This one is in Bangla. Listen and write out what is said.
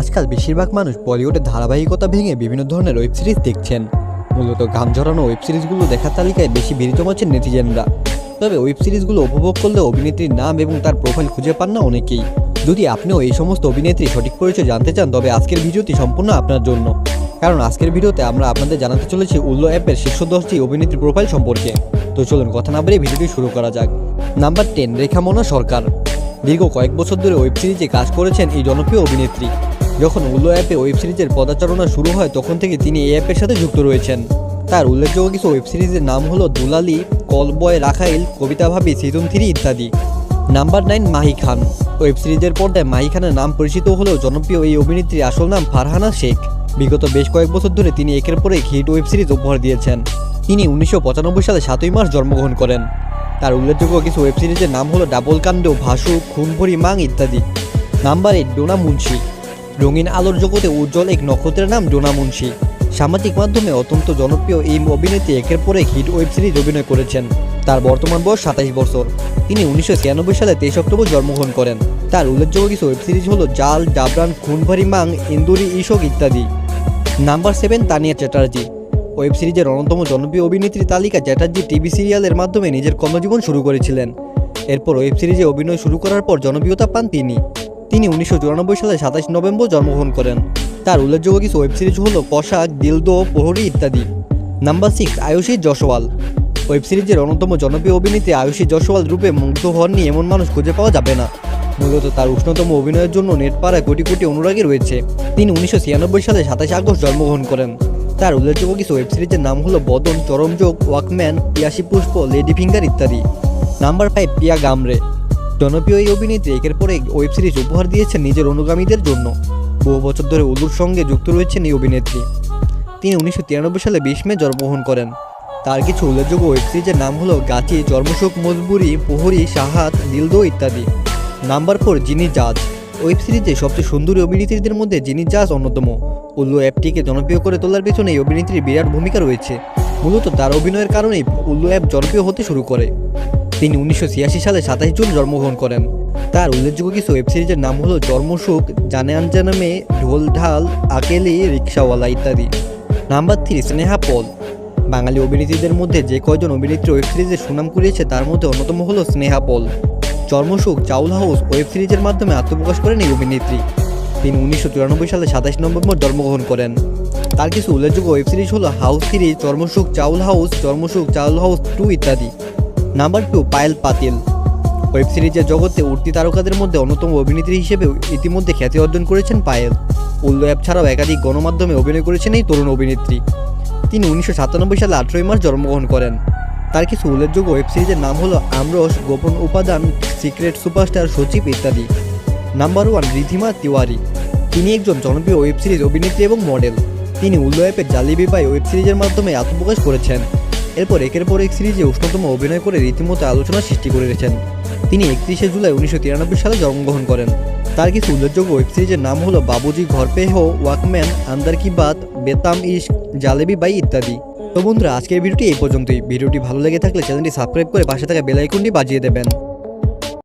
আজকাল বেশিরভাগ মানুষ বলিউডের ধারাবাহিকতা ভেঙে বিভিন্ন ধরনের ওয়েব সিরিজ দেখছেন। মূলত গান ঝরানো ওয়েব সিরিজগুলো দেখার তালিকায় বেশি ভিড় জমাচ্ছেন নেটিজেনরা। তবে ওয়েব সিরিজগুলো উপভোগ করলে অভিনেত্রীর নাম এবং তার প্রোফাইল খুঁজে পান না অনেকেই। যদি আপনিও এই সমস্ত অভিনেত্রীর সঠিক পরিচয় জানতে চান তবে আজকের ভিডিওটি সম্পূর্ণ আপনার জন্য, কারণ আজকের ভিডিওতে আমরা আপনাদের জানাতে চলেছি উল্লো অ্যাপের শীর্ষ 10টি অভিনেত্রী প্রোফাইল সম্পর্কে। তো চলুন কথা না বাড়িয়ে ভিডিওটি শুরু করা যাক। নাম্বার 10, রেখা মোনা সরকার। দীর্ঘ কয়েক বছর ধরে ওয়েব সিরিজে কাজ করেছেন এই জনপ্রিয় অভিনেত্রী। যখন উল্লো অ্যাপে ওয়েব সিরিজের পদাচারণা শুরু হয় তখন থেকে তিনি এই অ্যাপের সাথে যুক্ত রয়েছেন। তার উল্লেখযোগ্য কিছু ওয়েব সিরিজের নাম হলো দুলালি, কলবয় রাখাইল, কবিতা ভাবি, সিজন 3 ইত্যাদি। নাম্বার 9, মাহি খান। ওয়েব সিরিজের পর্দায় মাহি খানের নাম পরিচিত হলেও জনপ্রিয় এই অভিনেত্রীর আসল নাম ফারহানা শেখ। বিগত বেশ কয়েক বছর ধরে তিনি একের পর এক হিট ওয়েব সিরিজ উপহার দিয়েছেন। তিনি 1995 সালে 7ই মার্চ জন্মগ্রহণ করেন। তার উল্লেখযোগ্য কিছু ওয়েব সিরিজের নাম হলো ডাবল কাণ্ড, ভাসু, খুন ভরি মাং ইত্যাদি। নাম্বার 8, ডোনা মুন্সি। রঙিন আলোর জগতে উজ্জ্বল এক নক্ষত্রের নাম ডোনা মুন্সি। সামাজিক মাধ্যমে অত্যন্ত জনপ্রিয় এই অভিনেত্রী একের পর এক হিট ওয়েব সিরিজ অভিনয় করেছেন। তার বর্তমান বয়স 27 বছর। তিনি 1996 সালে 23 অক্টোবর জন্মগ্রহণ করেন। তার উল্লেখযোগ্য কিছু ওয়েব সিরিজ হলো জাল, ডাবরান, খুন ভরি মাং, ইন্দুরি ইশক ইত্যাদি। নাম্বার 7, তানিয়া চ্যাটার্জি। ওয়েব সিরিজের অন্যতম জনপ্রিয় অভিনেত্রী তালিকা চ্যাটার্জি টিভি সিরিয়ালের মাধ্যমে নিজের কর্মজীবন শুরু করেছিলেন। এরপর ওয়েব সিরিজে অভিনয় শুরু করার পর জনপ্রিয়তা পান তিনি। 1994 সালে 27 নভেম্বর জন্মগ্রহণ করেন। তার উল্লেখযোগ্য কিছু ওয়েব সিরিজ হলো পোশাক, দিলদো, প্রহরী ইত্যাদি। নাম্বার 6, আয়ুষী জয়সওয়াল। ওয়েব সিরিজের অন্যতম জনপ্রিয় অভিনেত্রী আয়ুষী জয়সওয়াল রূপে মুগ্ধ হননি এমন মানুষ খুঁজে পাওয়া যাবে না। মূলত তার উষ্ণতম অভিনয়ের জন্য নেটপাড়ায় কোটি কোটি অনুরাগী রয়েছে। তিনি 1996 সালে 27 আগস্ট জন্মগ্রহণ করেন। তার উল্লেখযোগ্য কিছু ওয়েব সিরিজের নাম হলো বদন, চরমযোগ, ওয়াকম্যান, পিয়াসী পুষ্প, লেডি ফিঙ্গার ইত্যাদি। নাম্বার 5, পিয়া গামরে। জনপ্রিয় এই অভিনেত্রী একের পর এক ওয়েব সিরিজ উপহার দিয়েছেন নিজের অনুগামীদের জন্য। বহু বছর ধরে উলুর সঙ্গে যুক্ত রয়েছেন এই অভিনেত্রী। তিনি 1993 সালে 20 মে জন্মগ্রহণ করেন। তার কিছু উল্লেখযোগ্য ওয়েব সিরিজের নাম হলো গাছি, চর্মশোক, মজবুরি, প্রহরী, সাহাত, দিলদো ইত্যাদি। নাম্বার 4, জিনি জাজ। ওয়েব সিরিজে সবচেয়ে সুন্দরী অভিনেত্রীদের মধ্যে জিনি জাজ অন্যতম। উল্লু অ্যাপটিকে জনপ্রিয় করে তোলার পেছনে এই অভিনেত্রীর বিরাট ভূমিকা রয়েছে। মূলত তার অভিনয়ের কারণেই উল্লু অ্যাপ জনপ্রিয় হতে শুরু করে। তিনি 1986 সালে 27 জুন জন্মগ্রহণ করেন। তার উল্লেখযোগ্য কিছু ওয়েব সিরিজের নাম হলো জন্মসুখ, জানে আনজানামে, ঢোল ঢাল, আকেলি, রিক্সাওয়ালা ইত্যাদি। নাম্বার 3, স্নেহা পল। বাঙালি অভিনেত্রীদের মধ্যে যে কয়জন অভিনেত্রী ওয়েব সিরিজে সুনাম কুড়িয়েছে তার মধ্যে অন্যতম হলো স্নেহা পল। চর্মসুখ, চাউল হাউস ওয়েব সিরিজের মাধ্যমে আত্মপ্রকাশ করেন এই অভিনেত্রী। তিনি 1994 সালে 27 নভেম্বর জন্মগ্রহণ করেন। তার কিছু উল্লেখযোগ্য ওয়েব সিরিজ হলো হাউস 3, চর্মসুখ, চাউল হাউস, চর্মসুখ, চাউল হাউস 2 ইত্যাদি। নাম্বার 2, পায়েল পাতিল। ওয়েব সিরিজের জগতে উঠতি তারকাদের মধ্যে অন্যতম অভিনেত্রী হিসেবে ইতিমধ্যে খ্যাতি অর্জন করেছেন পায়েল। উল্লু অ্যাপ ছাড়াও একাধিক গণমাধ্যমে অভিনয় করেছেন এই তরুণ অভিনেত্রী। তিনি 1997 সালে 18 মার্চ জন্মগ্রহণ করেন। তার কিছু উল্লেখযোগ্য ওয়েব সিরিজের নাম হলো আমরস, গোপন উপাদান, সিক্রেট সুপারস্টার, সচিব ইত্যাদি। নাম্বার 1, রিধিমা তিওয়ারি। তিনি একজন জনপ্রিয় ওয়েব সিরিজ অভিনেত্রী এবং মডেল। তিনি উল্লু অ্যাপের জালি বিবাই ওয়েব সিরিজের মাধ্যমে আত্মপ্রকাশ করেছেন। এরপর একের পর এক সিরিজে উষ্ণতম অভিনয় করে রীতিমতো আলোচনা সৃষ্টি করেছেন। তিনি 31 জুলাই 1993 সালে জন্মগ্রহণ করেন। তার কিছু উল্লেখযোগ্য ওয়েব সিরিজের নাম হলো বাবুজি, ঘর পে হো, ওয়াকম্যান, আন্দার কি বাত, বেতাম ইশক, জালেবি বাই ইত্যাদি। তো বন্ধুরা, আজকের ভিডিওটি এই পর্যন্তই। ভিডিওটি ভালো লেগে থাকলে চ্যানেলটি সাবস্ক্রাইব করে পাশে থাকা বেল আইকনটি বাজিয়ে দেবেন।